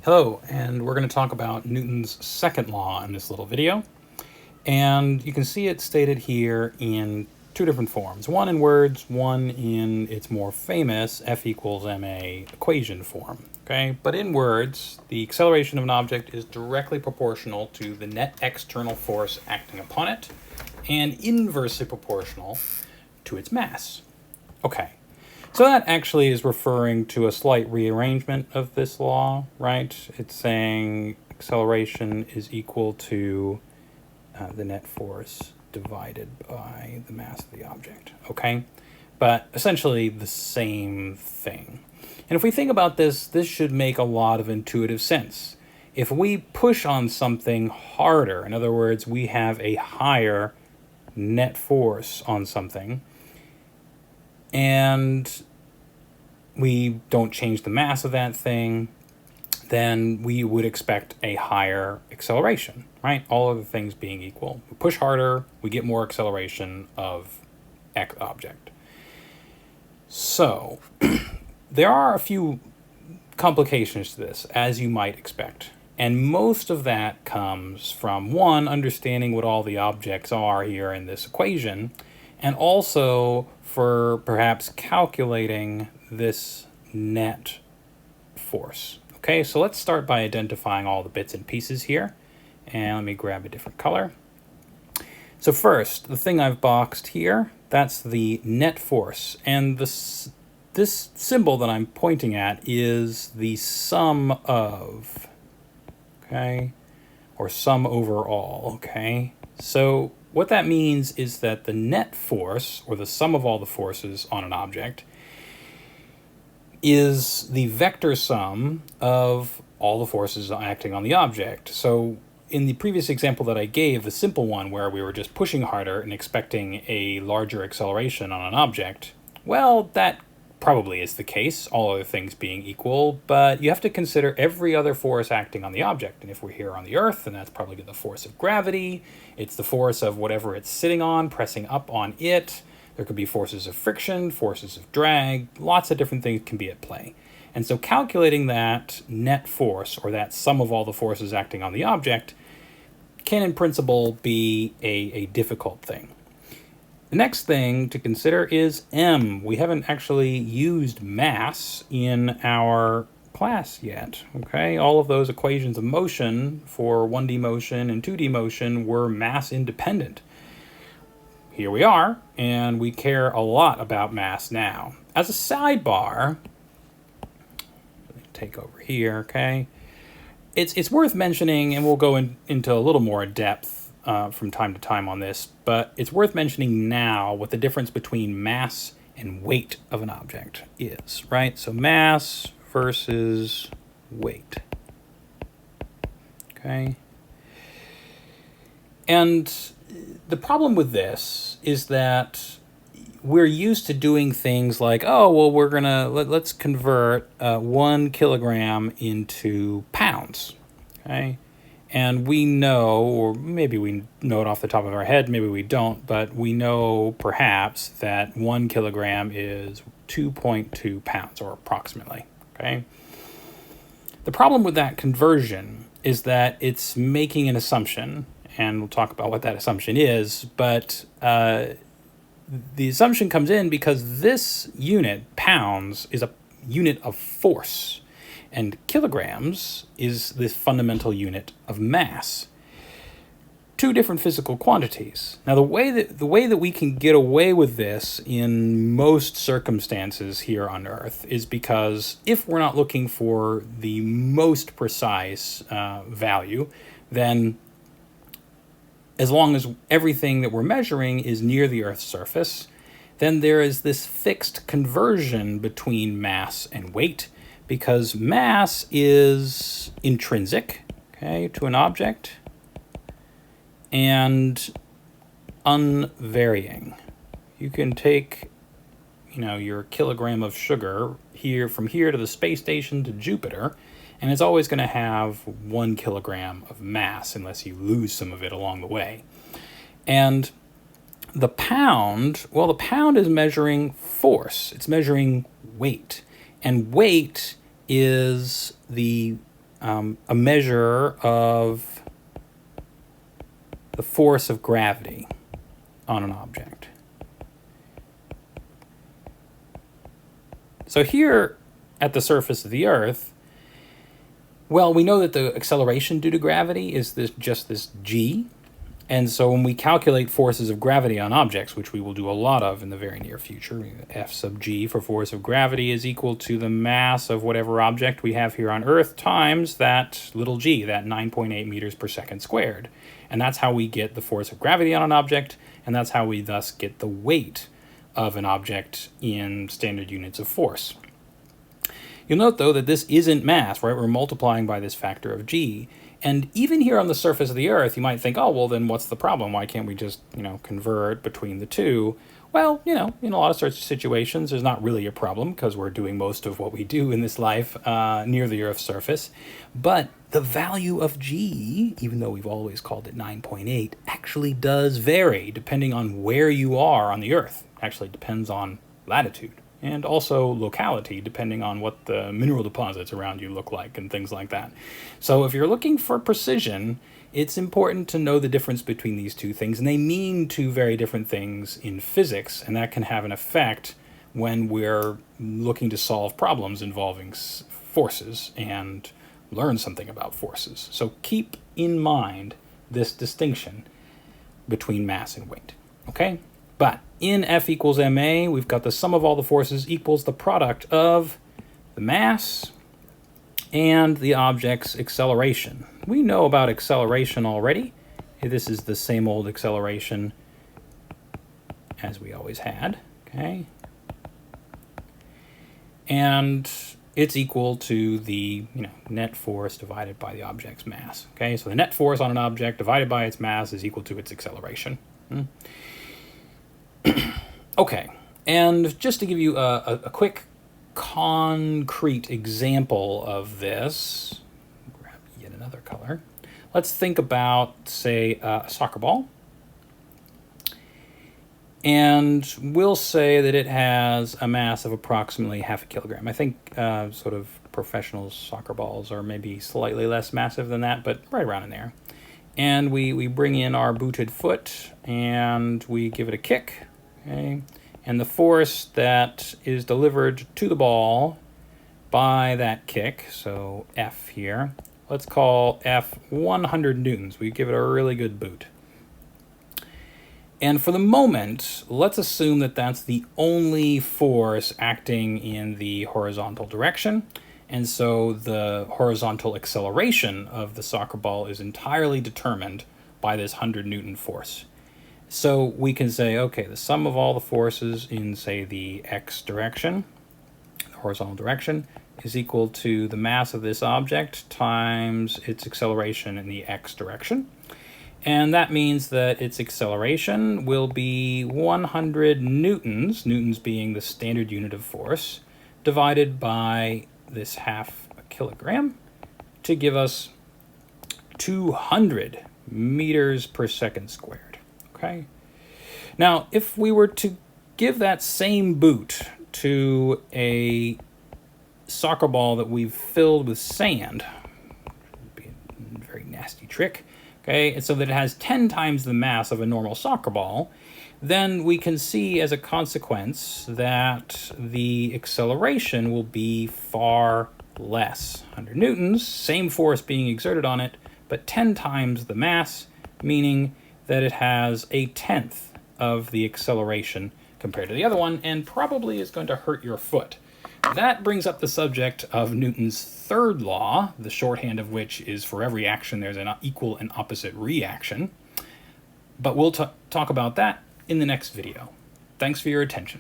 Hello, and we're going to talk about Newton's second law in this little video. And you can see it stated here in two different forms. One in words, one in its more famous F equals ma equation form. Okay, but in words, the acceleration of an object is directly proportional to the net external force acting upon it and inversely proportional to its mass. Okay. So that actually is referring to a slight rearrangement of this law, right? It's saying acceleration is equal to the net force divided by the mass of the object, okay? But essentially the same thing. And if we think about this, this should make a lot of intuitive sense. If we push on something harder, in other words, we have a higher net force on something, and we don't change the mass of that thing, then we would expect a higher acceleration, right? All other things being equal. We push harder, we get more acceleration of X object. So there are a few complications to this, as you might expect. And most of that comes from, one, understanding what all the objects are here in this equation, and also for perhaps calculating this net force. Okay, so let's start by identifying all the bits and pieces here. And let me grab a different color. So first, the thing I've boxed here, that's the net force. And this symbol that I'm pointing at is the sum of, okay, or sum over all, okay? So what that means is that the net force, or the sum of all the forces on an object, is the vector sum of all the forces acting on the object. So in the previous example that I gave, the simple one where we were just pushing harder and expecting a larger acceleration on an object, well, that probably is the case, all other things being equal, but you have to consider every other force acting on the object. And if we're here on the Earth, then that's probably the force of gravity. It's the force of whatever it's sitting on, pressing up on it. There could be forces of friction, forces of drag, lots of different things can be at play. And so calculating that net force, or that sum of all the forces acting on the object, can in principle be a difficult thing. The next thing to consider is m. We haven't actually used mass in our class yet, okay? All of those equations of motion for 1D motion and 2D motion were mass independent. Here we are, and we care a lot about mass now. As a sidebar, let me take over here, okay? It's worth mentioning, and we'll go into a little more depth from time to time on this, but it's worth mentioning now what the difference between mass and weight of an object is, right? So mass versus weight, okay? And the problem with this is that we're used to doing things like, oh, well, we're gonna let's convert 1 kilogram into pounds, okay? And we know, or maybe we know it off the top of our head, maybe we don't, but we know perhaps that 1 kilogram is 2.2 pounds, or approximately, okay? The problem with that conversion is that it's making an assumption, and we'll talk about what that assumption is, but the assumption comes in because this unit, pounds, is a unit of force, and kilograms is the fundamental unit of mass. Two different physical quantities. Now, the way that we can get away with this in most circumstances here on Earth is because if we're not looking for the most precise value, then as long as everything that we're measuring is near the Earth's surface, then there is this fixed conversion between mass and weight, because mass is intrinsic, okay, to an object, and unvarying. You can take, your kilogram of sugar from here to the space station to Jupiter, and it's always going to have 1 kilogram of mass unless you lose some of it along the way. And the pound is measuring force. It's measuring weight. And weight is the a measure of the force of gravity on an object. So here at the surface of the Earth, well, we know that the acceleration due to gravity is just this g. And so when we calculate forces of gravity on objects, which we will do a lot of in the very near future, F sub g for force of gravity is equal to the mass of whatever object we have here on Earth times that little g, that 9.8 meters per second squared. And that's how we get the force of gravity on an object, and that's how we thus get the weight of an object in standard units of force. You'll note, though, that this isn't mass, right? We're multiplying by this factor of g. And even here on the surface of the Earth, you might think, oh, well, then what's the problem? Why can't we just, convert between the two? Well, in a lot of such situations, there's not really a problem because we're doing most of what we do in this life near the Earth's surface. But the value of g, even though we've always called it 9.8, actually does vary depending on where you are on the Earth. Actually depends on latitude. And also locality, depending on what the mineral deposits around you look like and things like that. So if you're looking for precision, it's important to know the difference between these two things. And they mean two very different things in physics, and that can have an effect when we're looking to solve problems involving forces and learn something about forces. So keep in mind this distinction between mass and weight, okay? But in F equals ma, we've got the sum of all the forces equals the product of the mass and the object's acceleration. We know about acceleration already. This is the same old acceleration as we always had, okay? And it's equal to the net force divided by the object's mass, okay? So the net force on an object divided by its mass is equal to its acceleration. Okay, and just to give you a quick concrete example of this, grab yet another color. Let's think about, say, a soccer ball. And we'll say that it has a mass of approximately 0.5 kilogram. I think sort of professional soccer balls are maybe slightly less massive than that, but right around in there. And we bring in our booted foot and we give it a kick. Okay. And the force that is delivered to the ball by that kick, so F here, let's call F 100 newtons. We give it a really good boot. And for the moment, let's assume that that's the only force acting in the horizontal direction. And so the horizontal acceleration of the soccer ball is entirely determined by this 100 Newton force. So we can say, okay, the sum of all the forces in, say, the x direction, the horizontal direction, is equal to the mass of this object times its acceleration in the x direction. And that means that its acceleration will be 100 newtons, newtons being the standard unit of force, divided by this 0.5 kilogram to give us 200 meters per second squared. Okay. Now, if we were to give that same boot to a soccer ball that we've filled with sand, would be a very nasty trick, okay, and so that it has 10 times the mass of a normal soccer ball, then we can see as a consequence that the acceleration will be far less. 100 newtons, same force being exerted on it, but 10 times the mass, meaning that it has 1/10 of the acceleration compared to the other one, and probably is going to hurt your foot. That brings up the subject of Newton's third law, the shorthand of which is for every action there's an equal and opposite reaction. But we'll talk about that in the next video. Thanks for your attention.